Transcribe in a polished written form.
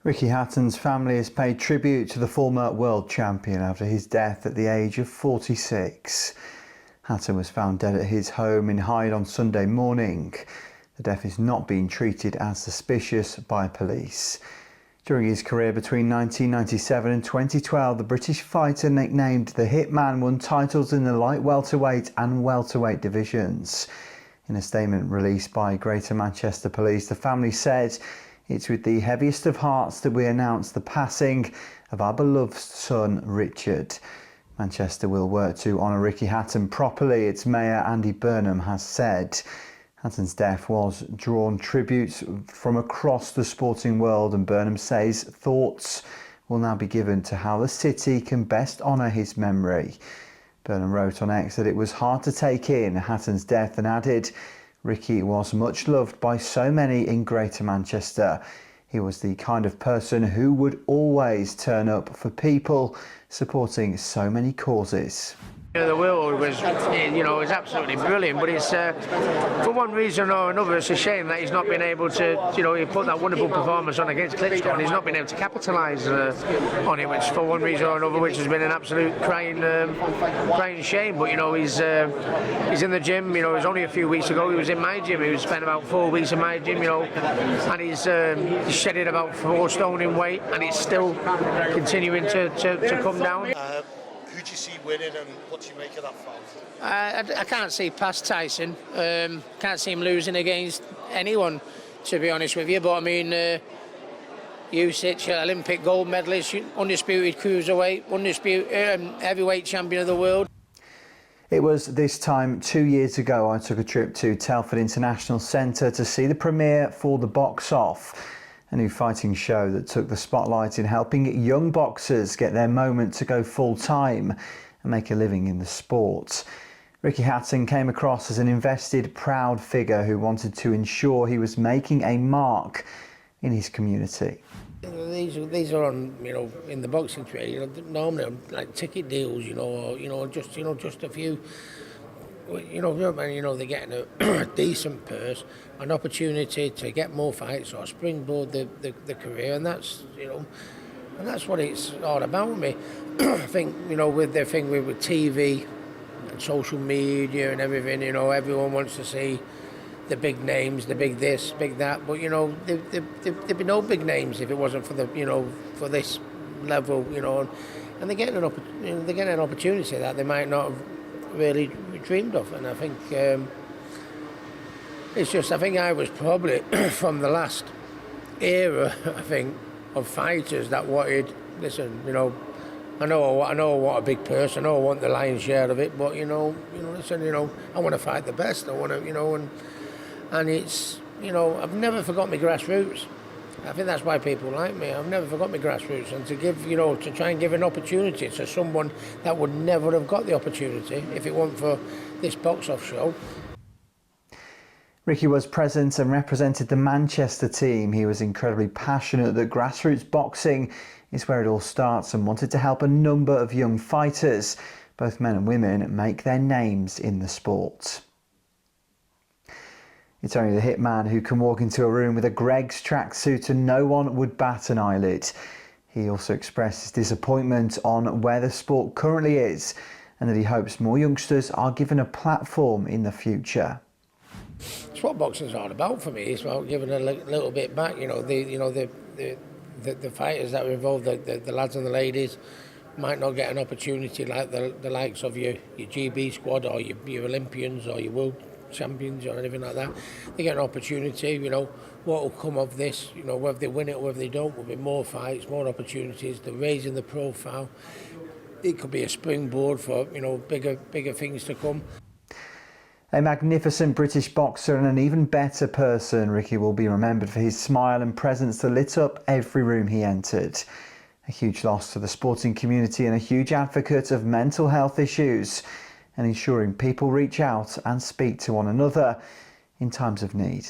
Ricky Hatton's family has paid tribute to the former world champion after his death at the age of 46. Hatton was found dead at his home in Hyde on Sunday morning. The death is not being treated as suspicious by police. During his career between 1997 and 2012, the British fighter nicknamed the Hitman won titles in the light welterweight and welterweight divisions. In a statement released by Greater Manchester Police, the family said, "It's with the heaviest of hearts that we announce the passing of our beloved son, Richard." Manchester will work to honour Ricky Hatton properly, its Mayor Andy Burnham has said. Hatton's death was drawn tributes from across the sporting world, and Burnham says thoughts will now be given to how the city can best honour his memory. Burnham wrote on X that it was hard to take in Hatton's death and added, "Ricky was much loved by so many in Greater Manchester. He was the kind of person who would always turn up for people, supporting so many causes." The world was, was absolutely brilliant, but it's for one reason or another, it's a shame that he's not been able to, he put that wonderful performance on against Klitschko, and he's not been able to capitalise on it, which for one reason or another, which has been an absolute crying shame. But he's in the gym. It was only a few weeks ago he was in my gym. He spent about 4 weeks in my gym, and he's shedded about 4 stone in weight, and it's still continuing to come down. Who do you see winning, and what do you make of that fight? I can't see past Tyson. Can't see him losing against anyone, to be honest with you. But I mean, Usyk, Olympic gold medalist, undisputed cruiserweight, undisputed heavyweight champion of the world. It was this time 2 years ago I took a trip to Telford International Centre to see the premiere for The Box Off, a new fighting show that took the spotlight in helping young boxers get their moment to go full-time and make a living in the sport. Ricky Hatton came across as an invested, proud figure who wanted to ensure he was making a mark in his community. These are on, in the boxing trade, normally on like ticket deals, or just a few. They're getting a decent purse, an opportunity to get more fights or springboard the career, and that's what it's all about with me. I think with the thing with TV and social media and everything, everyone wants to see the big names, the big this, big that, but there'd be no big names if it wasn't for the for this level, and they're getting an opportunity that they might not have really dreamed of. And I think I think I was probably from the last era, I think, of fighters that wanted, listen, I know I want a big purse, I know I want the lion's share of it, but listen, I want to fight the best, I want to, and it's, I've never forgot my grassroots. I think that's why people like me. I've never forgot my grassroots, and to give, to try and give an opportunity to someone that would never have got the opportunity if it weren't for this box-off show. Ricky was present and represented the Manchester team. He was incredibly passionate that grassroots boxing is where it all starts and wanted to help a number of young fighters, both men and women, make their names in the sport. It's only the Hitman who can walk into a room with a Greggs tracksuit and no one would bat an eyelid. He also expressed his disappointment on where the sport currently is and that he hopes more youngsters are given a platform in the future. It's what boxing's all about for me. It's about giving a little bit back. The fighters that are involved, the lads and the ladies, might not get an opportunity like the likes of your GB squad or your Olympians or your world champions or anything like that. They get an opportunity. What will come of this, whether they win it or whether they don't, will be more fights, more opportunities. They're raising the profile. It could be a springboard for bigger things to come. A magnificent British boxer and an even better person, Ricky will be remembered for his smile and presence that lit up every room he entered. A huge loss to the sporting community and a huge advocate of mental health issues and ensuring people reach out and speak to one another in times of need.